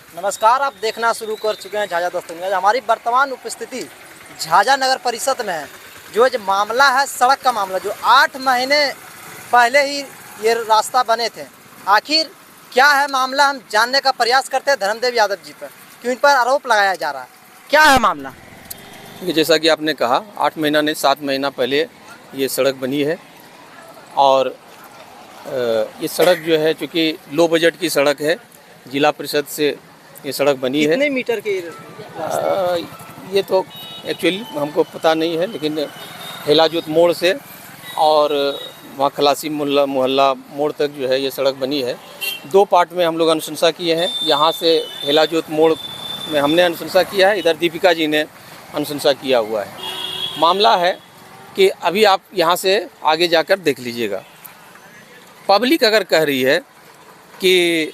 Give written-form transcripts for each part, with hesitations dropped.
नमस्कार, आप देखना शुरू कर चुके हैं झाझा दस्तक। हमारी वर्तमान उपस्थिति झाझा नगर परिषद में है। जो मामला है सड़क का मामला, जो 8 महीने पहले ही ये रास्ता बने थे, आखिर क्या है मामला, हम जानने का प्रयास करते हैं धर्मदेव यादव जी पर, क्यों इन पर आरोप लगाया जा रहा है। क्या है मामला? जैसा कि आपने कहा, 8 महीना नहीं 7 महीना पहले ये सड़क बनी है। और ये सड़क जो है चूँकि लो बजट की सड़क है, जिला परिषद से ये सड़क बनी है। कितने मीटर की? ये तो एक्चुअली हमको पता नहीं है, लेकिन हेलाजोत मोड़ से और वहाँ खलासी मोहल्ला मोड़ तक जो है ये सड़क बनी है। 2 पार्ट में हम लोग अनुशंसा किए हैं। यहाँ से हेलाजोत मोड़ में हमने अनुशंसा किया है, इधर दीपिका जी ने अनुशंसा किया हुआ है। मामला है कि अभी आप यहाँ से आगे जाकर देख लीजिएगा, पब्लिक अगर कह रही है कि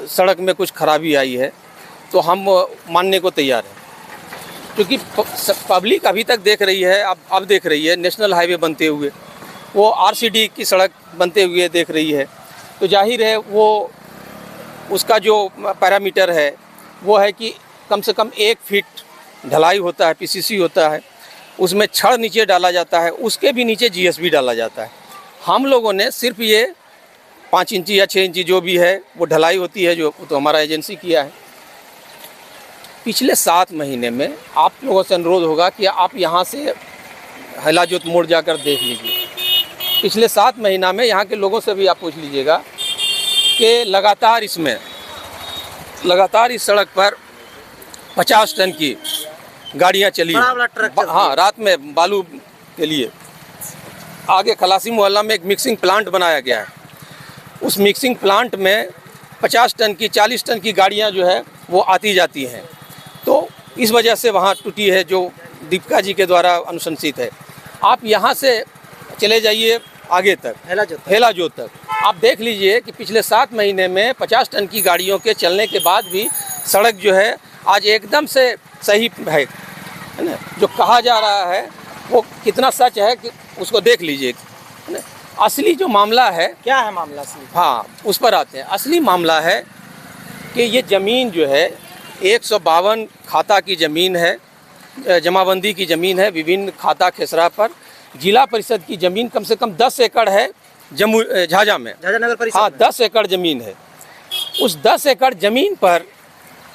सड़क में कुछ खराबी आई है तो हम मानने को तैयार हैं, क्योंकि पब्लिक अभी तक देख रही है, अब देख रही है नेशनल हाईवे बनते हुए, वो आरसीडी की सड़क बनते हुए देख रही है। तो जाहिर है वो उसका जो पैरामीटर है वो है कि कम से कम 1 फीट ढलाई होता है, पीसीसी होता है, उसमें छड़ नीचे डाला जाता है, उसके भी नीचे जीएसबी डाला जाता है। हम लोगों ने सिर्फ ये 5 इंची या 6 इंची जो भी है वो ढलाई होती है, जो तो हमारा एजेंसी किया है। पिछले 7 महीने में आप लोगों से अनुरोध होगा कि आप यहाँ से हेलाजोत मोड़ जाकर देख लीजिए। पिछले 7 महीना में यहाँ के लोगों से भी आप पूछ लीजिएगा कि लगातार इस सड़क पर 50 टन की गाड़ियाँ चली। हाँ, रात में बालू के लिए आगे खलासी मोहल्ला में एक मिक्सिंग प्लांट बनाया गया है। उस मिक्सिंग प्लांट में 50 टन की 40 टन की गाड़ियां जो है वो आती जाती हैं। तो इस वजह से वहाँ टूटी है, जो दीपिका जी के द्वारा अनुशंसित है। आप यहाँ से चले जाइए आगे तक, हेलाजोत तक, आप देख लीजिए कि पिछले 7 महीने में 50 टन की गाड़ियों के चलने के बाद भी सड़क जो है आज एकदम से सही है ना। जो कहा जा रहा है वो कितना सच है कि उसको देख लीजिए, है ना। असली जो मामला है, क्या है मामला असली? हाँ, उस पर आते हैं। असली मामला है कि ये ज़मीन जो है 152 खाता की ज़मीन है, जमाबंदी की ज़मीन है विभिन्न खाता खेसरा पर। जिला परिषद की ज़मीन कम से कम 10 एकड़ है झाझा में, झाझा नगर परिषद। हाँ, 10 एकड़ ज़मीन है। उस 10 एकड़ ज़मीन पर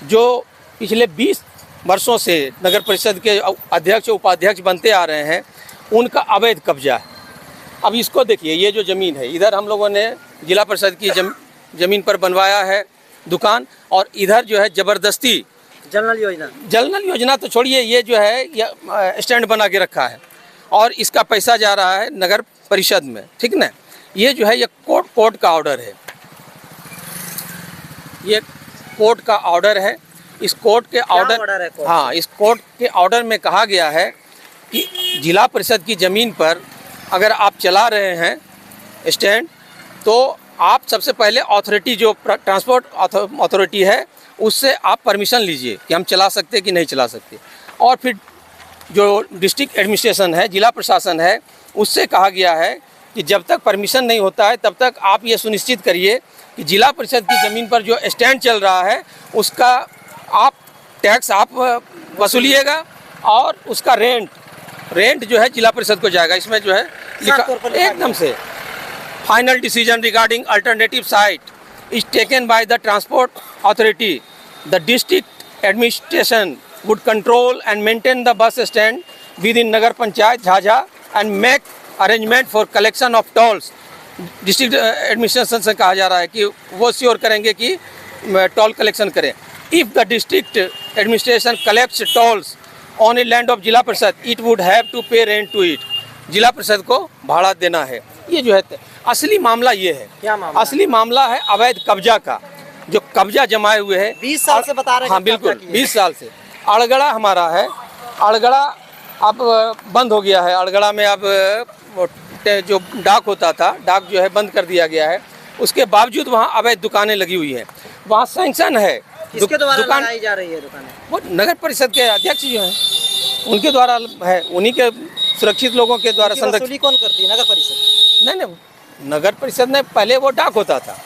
जो पिछले 20 वर्षों से नगर परिषद के अध्यक्ष उपाध्यक्ष बनते आ रहे हैं, उनका अवैध कब्जा है। अब इसको देखिए, ये जो ज़मीन है, इधर हम लोगों ने जिला परिषद की ज़मीन पर बनवाया है दुकान, और इधर जो है ज़बरदस्ती जल योजना तो छोड़िए, ये जो है स्टैंड बना के रखा है और इसका पैसा जा रहा है नगर परिषद में, ठीक ना। ये जो है ये कोर्ट का ऑर्डर है, ये कोर्ट का ऑर्डर है। इस कोर्ट के ऑर्डर, हाँ, इस कोर्ट के ऑर्डर में कहा गया है कि जिला परिषद की ज़मीन पर अगर आप चला रहे हैं स्टैंड, तो आप सबसे पहले अथॉरिटी, जो ट्रांसपोर्ट अथॉरिटी है, उससे आप परमिशन लीजिए कि हम चला सकते कि नहीं चला सकते। और फिर जो डिस्ट्रिक्ट एडमिनिस्ट्रेशन है, जिला प्रशासन है, उससे कहा गया है कि जब तक परमिशन नहीं होता है तब तक आप ये सुनिश्चित करिए कि जिला परिषद की ज़मीन पर जो स्टैंड चल रहा है उसका आप टैक्स आप वसूलिएगा, और उसका रेंट जो है जिला परिषद को जाएगा। इसमें जो है लिखा एकदम से, final decision regarding alternative site is taken by the transport authority. The district administration would control and maintain the bus stand within nagar panchayat Jhajha and make arrangement for collection of tolls. District administration से कहा जा रहा है कि वो sure करेंगे कि toll collection करें। If the district administration collects tolls on a land of Zila Parishad, it would have to pay rent to it. Zila Parishad को भाड़ा देना है। ये जो है असली मामला ये है। क्या मामला? असली मामला है अवैध कब्जा का, जो कब्जा जमाए हुए है 20 साल से बता रहे हैं। हाँ बिल्कुल, 20 साल से। अड़गड़ा हमारा है, अड़गड़ा अब बंद हो गया है। अड़गड़ा में अब जो डाक होता था, डाक जो है बंद कर दिया गया है। उसके बावजूद वहाँ अवैध दुकानें लगी हुई हैं। वहाँ सैंक्शन है, किसके द्वारा लगाई जा रही है दुकानें? वो नगर परिषद के अध्यक्ष जो हैं उनके द्वारा है, उन्हीं के सुरक्षित लोगों के द्वारा संरक्षित। कौन करती है? नगर परिषद? नहीं, नगर परिषद में पहले वो डाक होता था,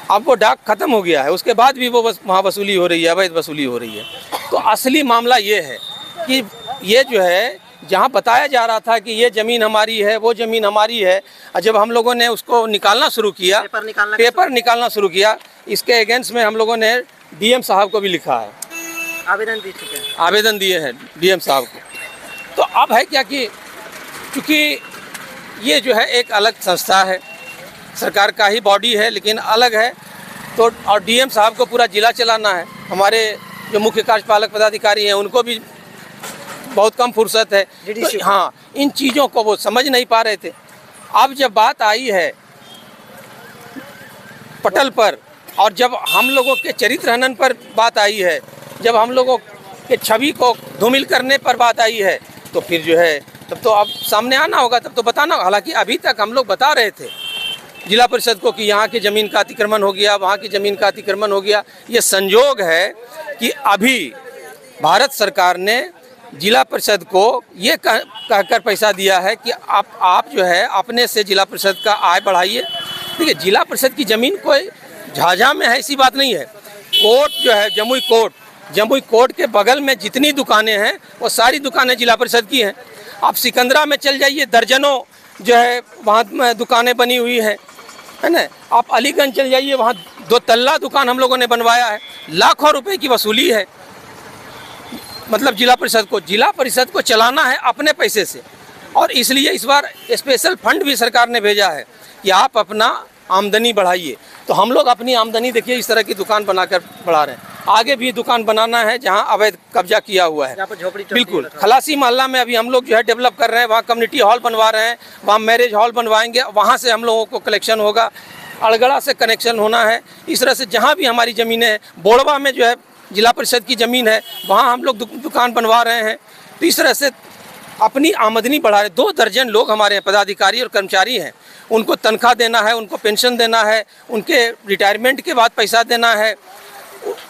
अब वो डाक खत्म हो गया है, उसके बाद भी वो वहाँ वसूली हो रही है, अवैध वसूली हो रही है। तो असली मामला ये है कि ये जो है, जहाँ बताया जा रहा था कि ये ज़मीन हमारी है, वो ज़मीन हमारी है, और जब हम लोगों ने उसको निकालना शुरू किया, पेपर निकालना शुरू किया, इसके अगेंस्ट में हम लोगों ने डीएम साहब को भी लिखा है, आवेदन दे चुके हैं, आवेदन दिए हैं डीएम साहब को। तो अब है क्या कि चूँकि ये जो है एक अलग संस्था है, सरकार का ही बॉडी है लेकिन अलग है, तो और डीएम साहब को पूरा जिला चलाना है, हमारे जो मुख्य कार्यपालक पदाधिकारी हैं उनको भी बहुत कम फुर्सत है। तो हाँ, इन चीज़ों को वो समझ नहीं पा रहे थे। अब जब बात आई है पटल पर, और जब हम लोगों के चरित्र हनन पर बात आई है, जब हम लोगों के छवि को धूमिल करने पर बात आई है, तो फिर जो है तब तो अब सामने आना होगा, तब तो बताना। हालांकि अभी तक हम लोग बता रहे थे जिला परिषद को कि यहाँ की ज़मीन का अतिक्रमण हो गया, वहाँ की ज़मीन का अतिक्रमण हो गया। ये संयोग है कि अभी भारत सरकार ने जिला परिषद को ये कहकर पैसा दिया है कि आप जो है अपने से जिला परिषद का आय बढ़ाइए। देखिए, जिला परिषद की ज़मीन कोई झाझा में है ऐसी बात नहीं है। कोर्ट जो है जमुई कोर्ट के बगल में जितनी दुकानें हैं वो सारी दुकानें जिला परिषद की हैं। आप सिकंदरा में चल जाइए, दर्जनों जो है वहाँ दुकानें बनी हुई हैं, है ना। आप अलीगंज चल जाइए, वहाँ 2 तल्ला दुकान हम लोगों ने बनवाया है, लाखों रुपए की वसूली है। मतलब जिला परिषद को चलाना है अपने पैसे से, और इसलिए इस बार स्पेशल फंड भी सरकार ने भेजा है कि आप अपना आमदनी बढ़ाइए। तो हम लोग अपनी आमदनी देखिए इस तरह की दुकान बनाकर बढ़ा रहे हैं। आगे भी दुकान बनाना है जहां अवैध कब्जा किया हुआ है, बिल्कुल। खलासी मोहल्ला में अभी हम लोग जो है डेवलप कर रहे हैं, वहाँ कम्युनिटी हॉल बनवा रहे हैं, वहाँ मैरिज हॉल बनवाएंगे, वहाँ से हम लोगों को कलेक्शन होगा। अड़गड़ा से कनेक्शन होना है। इस तरह से जहाँ भी हमारी ज़मीनें हैं, बोड़वा में जो है जिला परिषद की ज़मीन है, वहाँ हम लोग दुकान बनवा रहे हैं। तो इस तरह से अपनी आमदनी बढ़ा रहे। 2 दर्जन लोग हमारे पदाधिकारी और कर्मचारी हैं, उनको तनख्वाह देना है, उनको पेंशन देना है, उनके रिटायरमेंट के बाद पैसा देना है।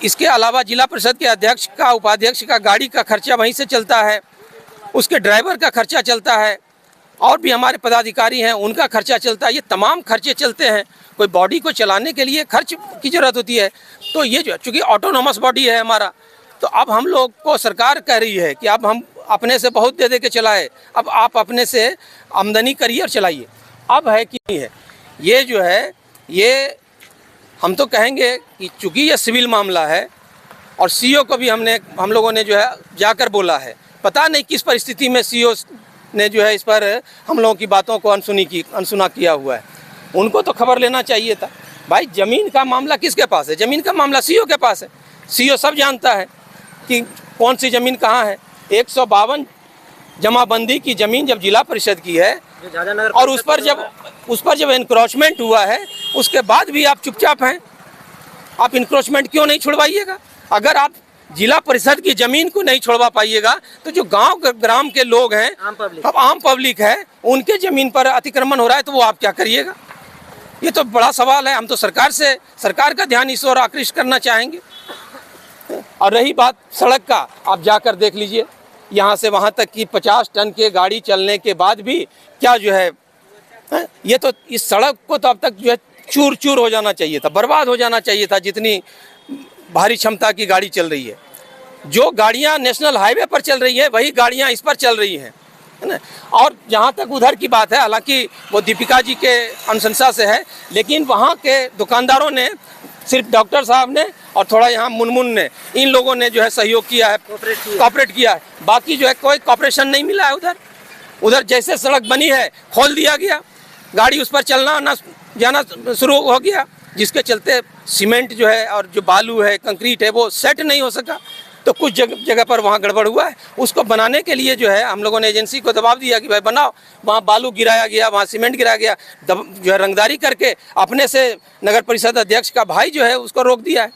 इसके अलावा जिला परिषद के अध्यक्ष का, उपाध्यक्ष का गाड़ी का खर्चा वहीं से चलता है, उसके ड्राइवर का खर्चा चलता है, और भी हमारे पदाधिकारी हैं उनका खर्चा चलता है। ये तमाम खर्चे चलते हैं। कोई बॉडी को चलाने के लिए खर्च की ज़रूरत होती है। तो ये जो चूँकि ऑटोनोमस बॉडी है हमारा, तो अब हम लोग को सरकार कह रही है कि अब हम अपने से बहुत दे के चलाए, अब आप अपने से आमदनी करिए और चलाइए। अब है कि नहीं है, ये जो है ये हम तो कहेंगे कि चूँकि ये सिविल मामला है, और सीओ को भी हम लोगों ने जो है जाकर बोला है। पता नहीं किस परिस्थिति में सीओ ने जो है इस पर हम लोगों की बातों को अनसुना किया हुआ है। उनको तो खबर लेना चाहिए था। भाई, ज़मीन का मामला किसके पास है? ज़मीन का मामला सीओ के पास है। सीओ सब जानता है कि कौन सी ज़मीन कहाँ है। 152 जमाबंदी की ज़मीन जब जिला परिषद की है, और उस पर जब इंक्रोचमेंट हुआ है, उसके बाद भी आप चुपचाप हैं। आप इंक्रोचमेंट क्यों नहीं छुड़वाइएगा? अगर आप जिला परिषद की ज़मीन को नहीं छोड़वा पाइएगा, तो जो ग्राम के लोग हैं, आम पब्लिक है, उनके ज़मीन पर अतिक्रमण हो रहा है, तो वो आप क्या करिएगा? ये तो बड़ा सवाल है। हम तो सरकार का ध्यान इस ओर आकृष्ट करना चाहेंगे। और रही बात सड़क का, आप जाकर देख लीजिए, यहाँ से वहाँ तक की 50 टन के गाड़ी चलने के बाद भी क्या जो है, ये तो इस सड़क को तो अब तक जो है चूर चूर हो जाना चाहिए था, बर्बाद हो जाना चाहिए था, जितनी भारी क्षमता की गाड़ी चल रही है। जो गाड़ियाँ नेशनल हाईवे पर चल रही है, वही गाड़ियाँ इस पर चल रही हैं, है ना। और जहाँ तक उधर की बात है, हालांकि वो दीपिका जी के अनुशंसा से है, लेकिन वहाँ के दुकानदारों ने, सिर्फ डॉक्टर साहब ने और थोड़ा यहाँ मुनमुन ने, इन लोगों ने जो है सहयोग किया है, कॉपरेट किया है। बाकी जो है कोई कॉपरेशन नहीं मिला है। उधर जैसे सड़क बनी है, खोल दिया गया, गाड़ी उस पर चलना जाना शुरू हो गया, जिसके चलते सीमेंट जो है और जो बालू है, कंक्रीट है, वो सेट नहीं हो सका। तो कुछ जगह पर वहाँ गड़बड़ हुआ है। उसको बनाने के लिए जो है हम लोगों ने एजेंसी को दबाव दिया कि भाई बनाओ। वहाँ बालू गिराया गया, वहाँ सीमेंट गिराया गया, जो है रंगदारी करके अपने से नगर परिषद अध्यक्ष का भाई जो है उसको रोक दिया है।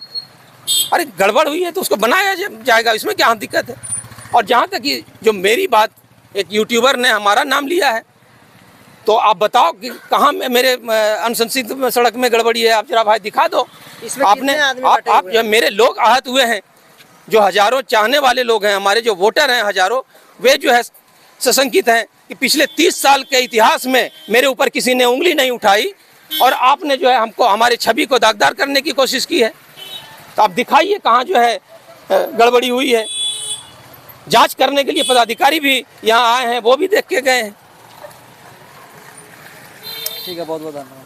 अरे गड़बड़ हुई है तो उसको बनाया जाएगा, इसमें क्या दिक्कत है? और जहाँ तक कि जो मेरी बात, एक यूट्यूबर ने हमारा नाम लिया है, तो आप बताओ कि कहाँ मेरे अनुशंसित सड़क में गड़बड़ी है? आप जरा भाई दिखा दो। आपने आप जो मेरे लोग आहत हुए हैं, जो हजारों चाहने वाले लोग हैं, हमारे जो वोटर हैं हजारों, वे जो है सशंकित हैं कि पिछले 30 साल के इतिहास में मेरे ऊपर किसी ने उंगली नहीं उठाई, और आपने जो है हमको हमारे छवि को दागदार करने की कोशिश की है। तो आप दिखाइए कहाँ जो है गड़बड़ी हुई है। जांच करने के लिए पदाधिकारी भी यहाँ आए हैं, वो भी देख के गए हैं। ठीक है, बहुत बहुत धन्यवाद।